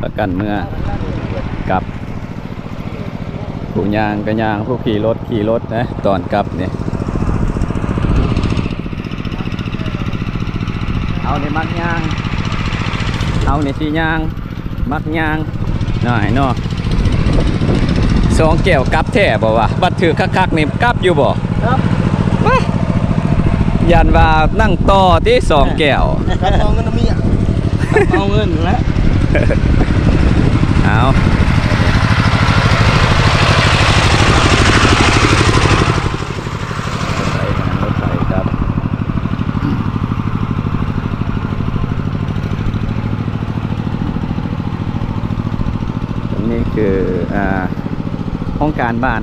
ประกันเมื่อกับผู้ยางก็ยางผู้ขี่รถนะตอนกลับเนี่ยเอาในมักยางเอาในสียางมักยางหน่อยเนาะ2 แก้วกลับแท้บ่วะบัดถือคักๆนี่กลับอยู่บ่ครับยันว่านั่งต่อที่2 แก้วกลับเอาเงินมีอ่ะเอาเงินแล้วเอารถไฟครับตรงนี้คือห้องการบ้าน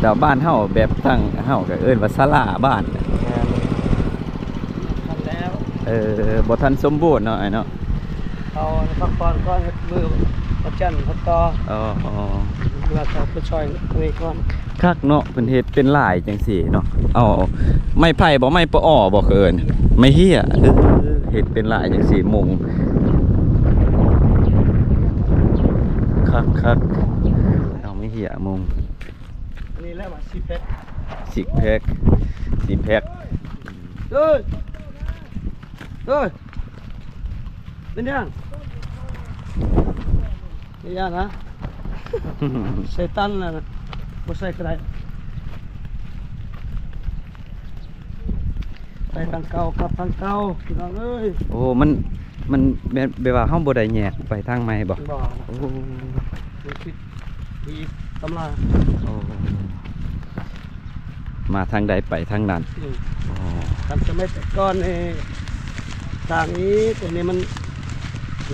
แต่บ้านเฮาแบบตั้งเฮาก็เอิ้นว่าศาลาบ้านบ่ทันสมบูรณ์เนาะไอ้เนาะเอาพักผ่อนก่อนมือประจันพักต่อเวลาจะไปช่วยนี่ก่อนคักเนาะเพิ่นเฮ็ดเป็นลายจังซี่เนาะเอาไม้ไผ่บ่ไม้ปอ้อบ่เคินไม่เหี้ยเฮ็ดเป็นลายจังซี่มุงคักเอาไม่เหี้ยมุงนี่แหละว่า10 แพ็ค10 แพ็ค10 แพ็คเอ้ยเป็นยังนี่ยังนะใส่ตันแล้วนะบ่ใส่กระไรใส่ทางเก่ากับทางเก่าพี่น้องเอ้ยโอ้มันแบบว่าเฮาบ่ได้แยกไปทางใหม่บ่โอ้คิดดีตำราโอ้มาทางใดไปทางนั้นทำจะไม่แต่ก้อนนี่ทางนี้ตัวนี้มัน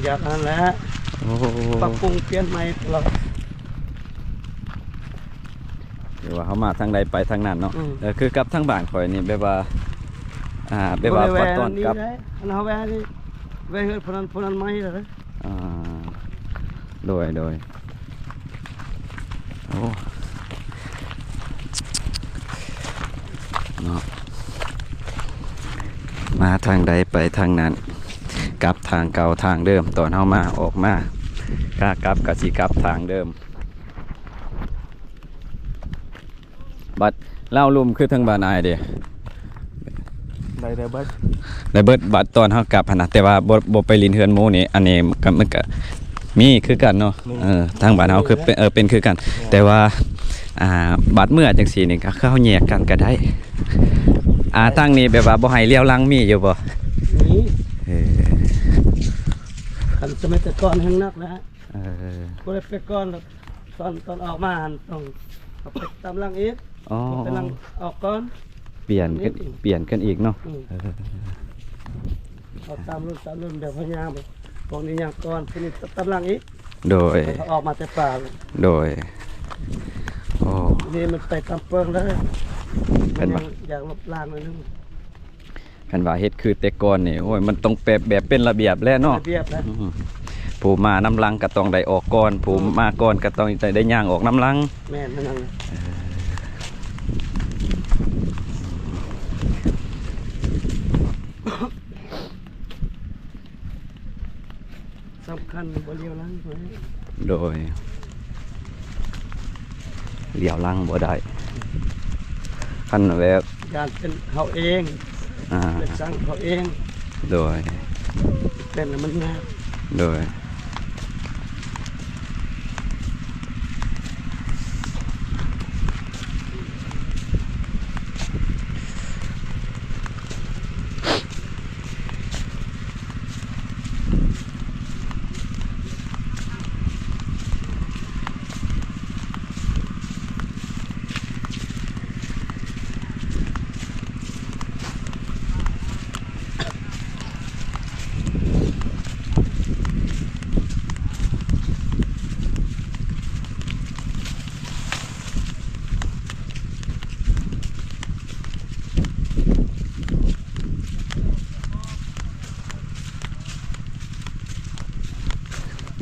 อยากนั่นแหละปรับปรุงเปลี่ยนใหม่ตลอดเดี๋ยวว่าเขามาทางใดไปทางนั้นเนาะคือกับทางบ้านข่อยนี่แบบว่าปัดตอนกับอันเขาแวะนี่แวะเฮือนพนันไม้เลยโดยโอ้เนาะมาทางใดไปทางนั้นกลับทางเก่าทางเดิมตอนเข้ามาออกมากกลับกับสีกลับทางเดิมบัดเล่าลุ่มคือทางบ้านนายเดียได้เบิดบัดตอนเขากลับนะแต่ว่าบ่ไปลินเฮือนโมนี่อันนี้มันก็มีคือกันเนาะทางบ้านเขาคือเป็นคือกันแต่ว่าบัดเมื่อจังสีนี่ก็เข้าแยกกันก็ได้ตั้งนี้แบบว่าบ่ให้เลี้ยวลังมีอยู่บ่คันจะไม่แต่ก้อนแห้งนักนะก็เลยไปก้อนตอนออกมาต้องเอาไปตามลังอีกไปลังออกก้อนเปลี่ยนกันอีกเนาะเอาตามรุ่นแบบพยายามตรงนี้อย่างก้อนทีนี้ตามลังอีกโดยออกมาแต่ป่าโดยนี่มันไปตามเปิงแล้วมันอยากลบล้างเลยนึงคันว่าเฮ็ดคือแต่ก่อนนี่โอ้ยมันต้องแบบเป็นระเบียบแล้วเนาะระเบียบแล้วผู้มาน้ำลังก็ต้องได้ออกก่อนผู้มาก่อนก็ต้องได้ย่างออกน้ำลังแม่นั่นสำคัญบริเวณลังโดยเลี้ยวลังบ่ได้คันแบบการเป็นเขาเองเป็นสั่งเขาเองโดยเป็นแล้วมันง่ายโดย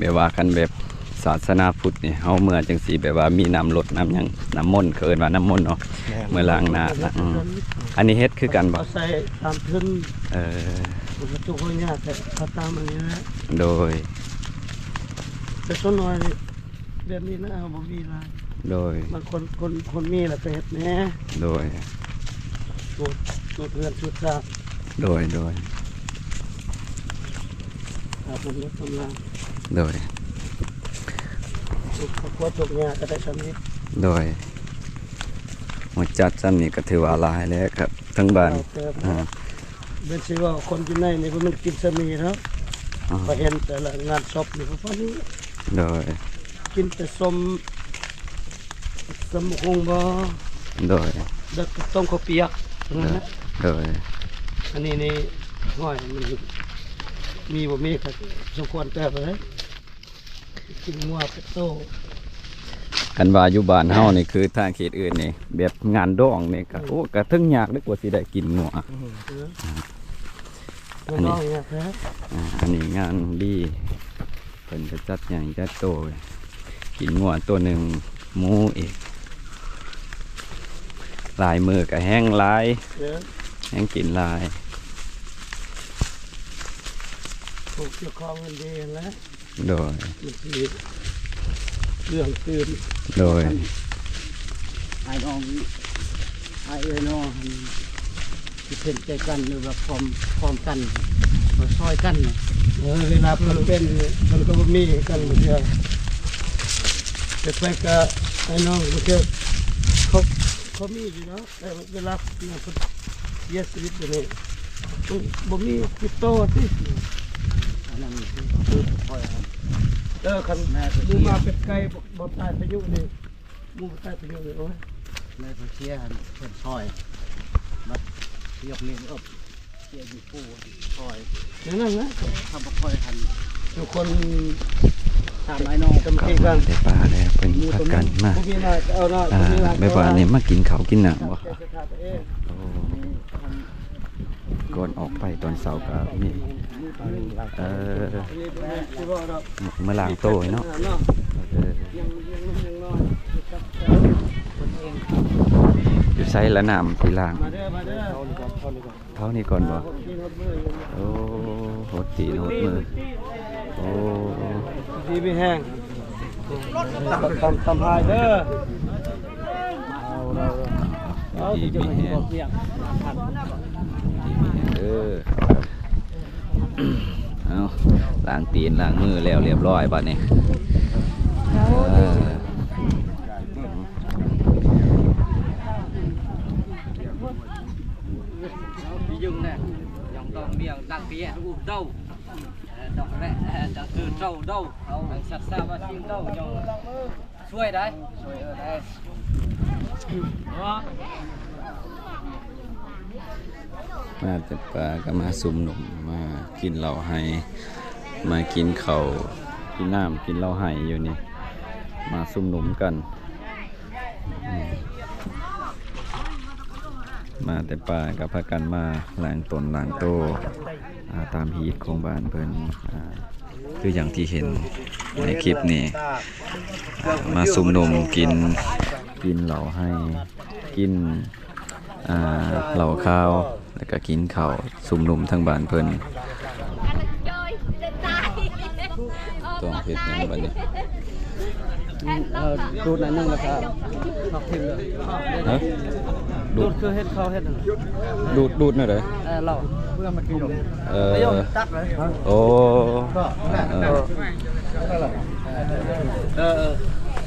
แบบว่ากันแบบศาสนาพุทธนี่เฮาเมื่อจังสีแบบว่ามีน้ำรดน้ำยังน้ำมนต์เคินว่าน้ำมนต์เนาะเมื่อล้างหน้าอันนี้เฮ็ดคือกันบ่ใส่ตามพื้นมันจุกยากแต่เขาตามอันนี้นะโดย แต่ส่วนน้อยนี่แบบนี้นะบ่มีหลาย โดย บางคนมีแหละไปเฮ็ดแหน่ โดย สูตรเพื่อนสูตรชาติ โดย ครับผมรถกำลัง โดย สูตรครอบครัวทุกเนี่ยก็ได้ทำนี้ โดยหัวจัดซั่นนี่ก็ถือว่าหลายแล้วครับทั้งบ้าน แต่ อ่า เป็นสิว่าคนอยู่ในนี่เพิ่นมันกินสามีเนาะ อ่า ก็เห็นแต่ละงานศพนี่พวกนี้ โดย กินแต่สมคงบ่ โดย เด็กต้มข้าวเปียกนั่นนะ โดย อันนี้นี่ห้อยมันมีบ่มีก็สมควรแต่ไปเลยกินงัวเป็ดโต กันว่าอยู่บ้านเฮานี่คือทางเขตอื่นนี่แบบงานดองนี่ก็โอ้ก็ถึงยากเด้อกว่าสิได้กินงัว มันน้อยเนี่ยแท้ อันนี้งานดีเพิ่นจะจัดใหญ่จัดโตกินงัวตัวหนึ่งหมูอีกลายมือก็แห้งหลาย เด้อ แห้งกินหลาย ผูกเกี่ยวข้องกันดีแล้ว โดย มันสิเรื่องตื่น โดย ไอ้น้องไอ้เอ้ยน้องที่เพิ่นใจกันหรือว่าพร้อมกันมาซอยกันน่ะเวลาเพิ่นเป็นมันก็บ่มีกันบ่เชื่อแต่ไปก็ไอ้น้องบ่เชื่อเขามีอยู่เนาะแต่เวลาเนี่ยเพิ่นเสียชีวิตอยู่นี่มันบ่มีติดโตติอันนั้นคือคอยคันหมูมาเป็ดไก่บ่ตายพายุนี่หมูบ่ตายพายุนี่โอ้ย แม่ก็เชียร์เพิ่นซอยมายกนิ้วอบเชียร์อยู่ปูซอย อย่างนั้นนะ ทำบ่ค่อยทัน ทุกคน ตามไอ้น้อง กำลังกัน ได้ปลาแล้วเพิ่นพักกันมา ผู้มีหน้าเอาหน้า อ่า ผู้มีหน้า แบบว่าอันนี้มากินข้าวกินน้ำบ่ แก้สถาตัวเอง โอ้ก่อนออกไปตอนเช้าก็มีเออ อันนี้เป็นที่ว่าเรา มาล้างโต๊ะเนาะ เนาะ เออ ยังน้อยครับ อยู่ไสละน้ำที่ล้าง มาเด้อมาเด้อ เท่านี้ก่อนบ่ กินหมดมือ โอ้โหดตีนโหดมือโอ้ ดีไม่แห้งทำหายเด้อเอา ดี จะ มี มา แฮ บอง กเรียง ดีมีแฮงเออเอาล้างตีนล้างมือแล้วเรียบร้อยบัดนี้เออ dừng nè dòng tàu miệng đặc biệt u đâu đọc đấy đặc từ trâu đâu anh sạt xa và xin đâu trong xuôi đấy xuôi ở đây đó มาแต่ปลาก็มาซุ่มหนุ่มมากินเหล้าให้มากินข้าวกินน้ำกินเหล้าให้อยู่นี่มาซุ่มหนุ่มกันอืมมาแต่ปลากับพากันมาล้างตนล้างโตตามฮีตของบ้านเพิ่นคืออย่างที่เห็นในคลิปนี้มาซุ่มหนุ่มกินเหล้าให้กินเหล้าข้าวแล้วก็กินข้าวซุ่มหนุ่มทั้งบ้านเพิ่นต้องเฮ็ดหยังบัดนี้ ดูดหน่อยนึงแล้วก็นอกทิมเลย ฮะ ดูดคือเฮ็ดข้าวเฮ็ดนั่น ดูดหน่อยเด้อ เราเพื่อมากิน ตักเลย โอ้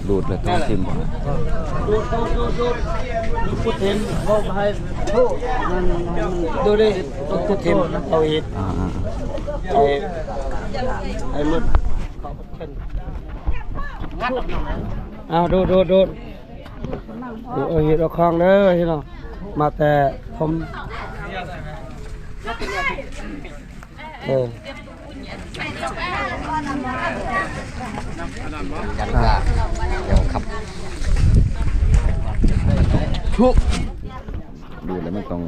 ดูดเลยต้องชิมบ่ ดูพุทธิมเขาให้ดูดิต้องพุทธิมเอาเห็ดไอ้มุดเขาเป็นเอาดูเอาเห็ดเอาคลองเด้อที่เรามาแต่ผมกันก็เดี๋ยวขับ ทุก ดูแล้วมันต้อง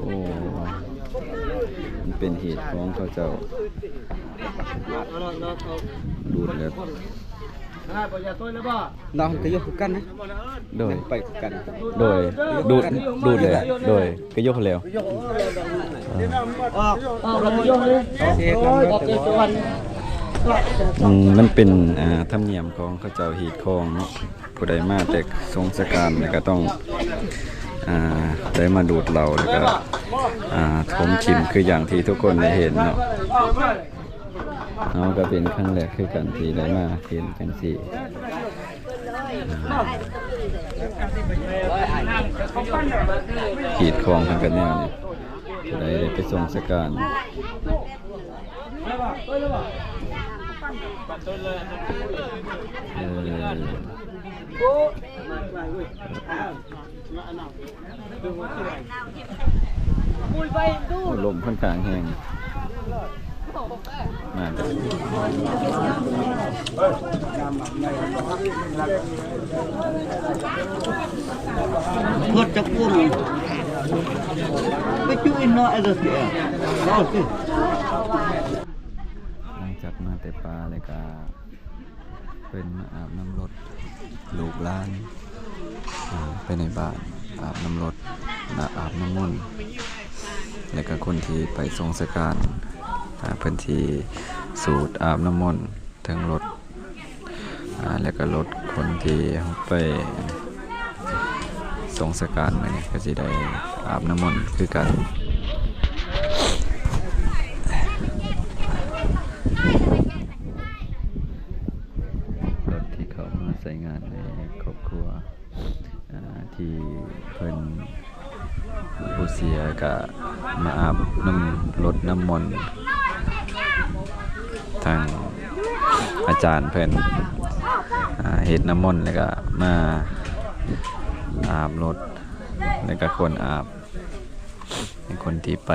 โอ้มันเป็นเหตุของเขาเจ้าดูดแล้ว น้องก็ยกกันนะ โดย ไปกัน โดยดูดเลยโดยก็ยกแล้ว เราไปยกเลยโอเคตัววัน มันเป็นธรรมเนียมของเขาเจ้าหีดคองเนาะผู้ใดมาแต่ทรงสการแล้วก็ต้องได้มาดูดเราแล้วก็ถมขิมคืออย่างที่ทุกคนได้เห็นเนาะเอาก็เป็นครั้งแรกคือกันที่ได้มาเห็นกันสิขีดคองทางกันแนวนี่ได้ไปทรงสการลมค่อนข้างแห้งมาแต่ พดจะกุ้งไปจุ้ยน้อยเลยสิเอาสิ หลังจากมาแต่ปลาเลยก็เป็นมาอาบน้ำรถลูกหล้านไปในบ้านอาบน้ำรถอาบน้ำมนต์แล้วก็คนที่ไปทรงสการเพิ่นที่สูตรอาบน้ำมนต์ทั้งรถแล้วก็รถคนที่ไปทรงสการมาเนี่ยก็สิได้อาบน้ำมนต์คือกันรถที่เขามาใช้งานในครอบครัวที่เพิ่นผู้เสียก็มาอาบน้ำรดน้ำมนต์ทางอาจารย์เพิ่นเฮ็ดน้ำมนต์แล้วก็มาอาบรถแล้วก็คนอาบเป็นคนที่ไป